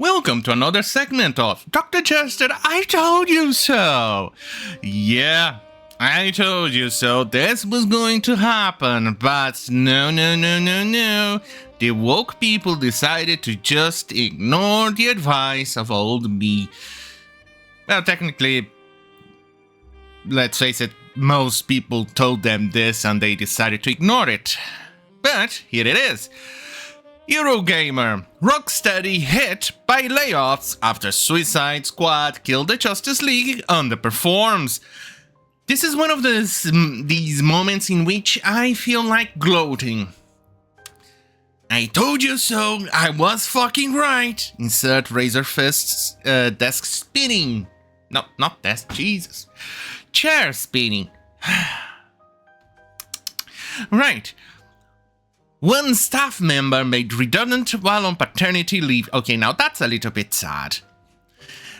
Welcome to another segment of Dr. Jester, I told you so! Yeah, I told you so, this was going to happen, but no. The woke people decided to just ignore the advice of old me. Well, technically, let's face it, most people told them this and they decided to ignore it. But here it is. Eurogamer, Rocksteady hit by layoffs after Suicidesquad killed the Justice League underperforms. This is one of these moments in which I feel like gloating. I told you so, I was fucking right. Insert Razor Fist's desk spinning. No, not desk, Jesus. Chair spinning. Right. One staff member made redundant while on paternity leave. Okay, now that's a little bit sad.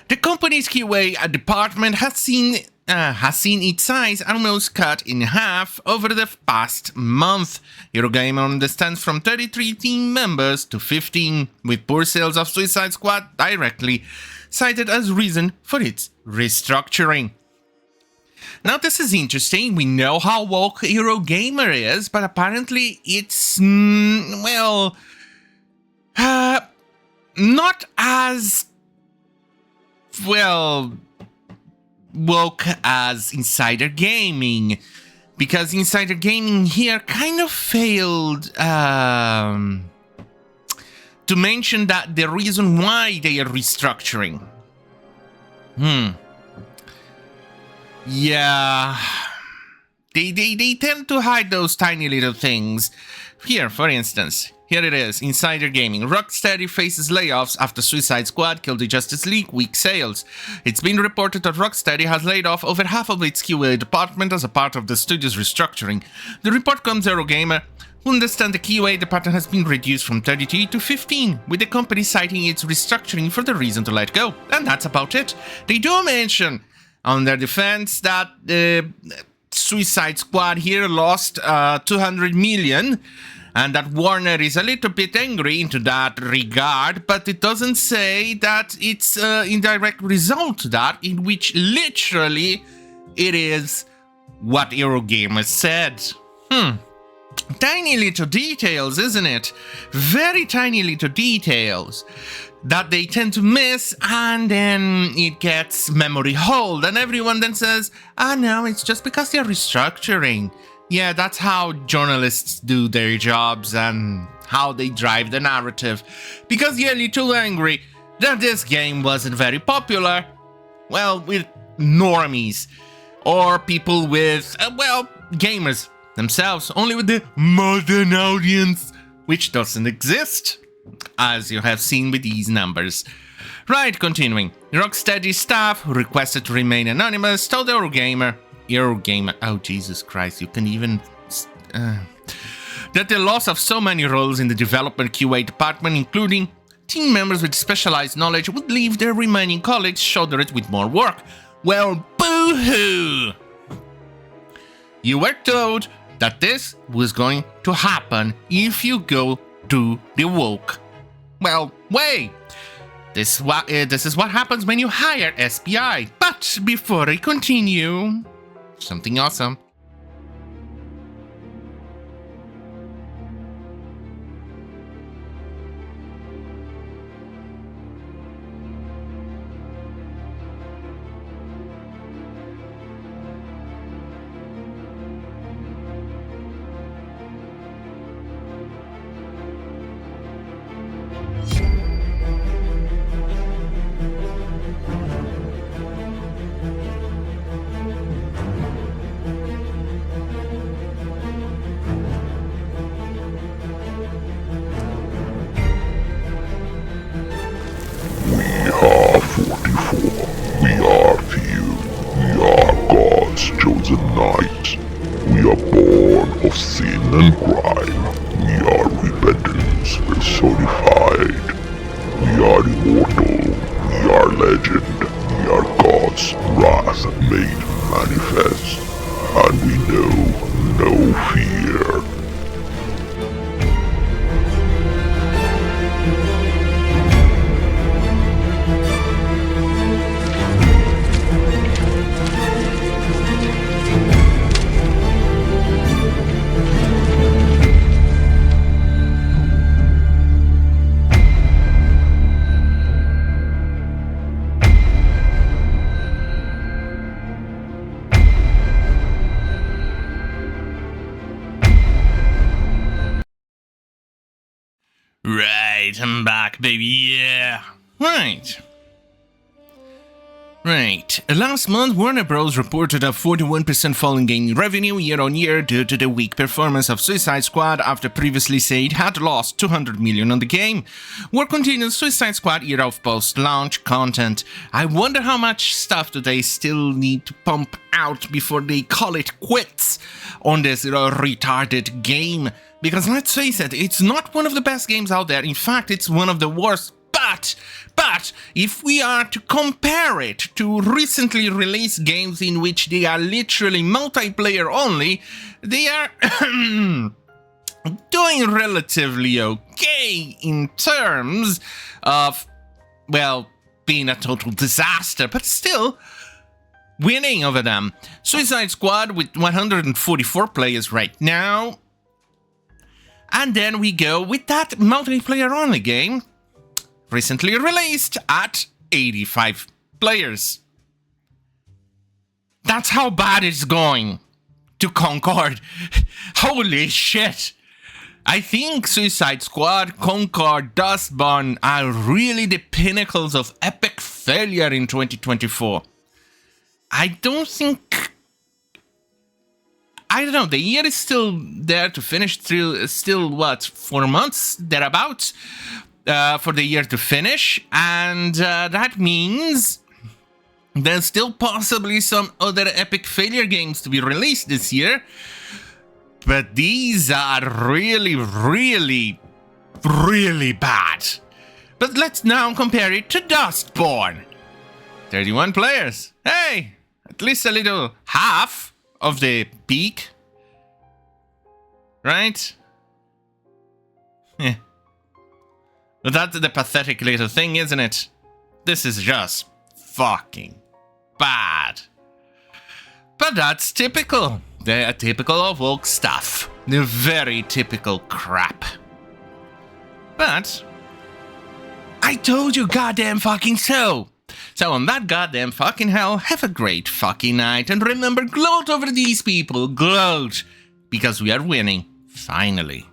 The company's QA department has seen its size almost cut in half over the past month. Eurogamer understands from 33 team members to 15, with poor sales of Suicidesquad directly cited as reason for its restructuring. Now this is interesting, we know how woke Eurogamer is, but apparently it's, not as, woke as Insider Gaming. Because Insider Gaming here kind of failed to mention that the reason why they are restructuring. Yeah, they tend to hide those tiny little things. Here, for instance, here it is, Insider Gaming. Rocksteady faces layoffs after Suicidesquad killed the Justice League, weak sales. It's been reported that Rocksteady has laid off over half of its QA department as a part of the studio's restructuring. The report comes Eurogamer, who understand the QA department has been reduced from 33 to 15, with the company citing its restructuring for the reason to let go. And that's about it. They do mention on their defense that Suicidesquad here lost 200 million, and that Warner is a little bit angry into that regard, but it doesn't say that it's indirect result to that, in which literally it is what Eurogamer said. Tiny little details, isn't it? Very tiny little details that they tend to miss, and then it gets memory hold, and everyone then says, no, it's just because they're restructuring. Yeah, that's how journalists do their jobs and how they drive the narrative. Because you're a little angry that this game wasn't very popular, well, with normies, or people with, gamers themselves, only with the modern audience, which doesn't exist, as you have seen with these numbers. Right, continuing. Rocksteady staff, who requested to remain anonymous, told Eurogamer, oh Jesus Christ, you can even... that the loss of so many roles in the development QA department, including team members with specialized knowledge, would leave their remaining colleagues shouldered with more work. Well, boo-hoo! You were told that this was going to happen if you go to the woke. Well, wait. This is what happens when you hire SPI. But before I continue, something awesome. Alright, I'm back, baby, yeah. Right. Last month, Warner Bros. Reported a 41% fall in gaming revenue year-on-year due to the weak performance of Suicide Squad after previously said it had lost $200 million on the game. Work continues Suicide Squad era of post-launch content. I wonder how much stuff do they still need to pump out before they call it quits on this retarded game. Because let's face it, it's not one of the best games out there. In fact, it's one of the worst. But if we are to compare it to recently released games in which they are literally multiplayer only, they are doing relatively okay in terms of, well, being a total disaster, but still winning over them. Suicide Squad with 144 players right now. And then we go with that multiplayer only game, recently released at 85 players. That's how bad it's going to Concord. Holy shit. I think Suicide Squad, Concord, Dustborn are really the pinnacles of epic failure in 2024. I don't know, the year is still there to finish, still what, 4 months, thereabouts? For the year to finish, and that means there's still possibly some other epic failure games to be released this year, but these are really bad. But let's now compare it to Dustborn. 31 players. Hey, at least a little half of the peak, right? Yeah. But that's the pathetic little thing, isn't it? This is just fucking bad. But that's typical. They're typical of woke stuff. They're very typical crap. But I told you goddamn fucking so. So on that goddamn fucking hell, have a great fucking night. And remember, gloat over these people. Gloat. Because we are winning. Finally.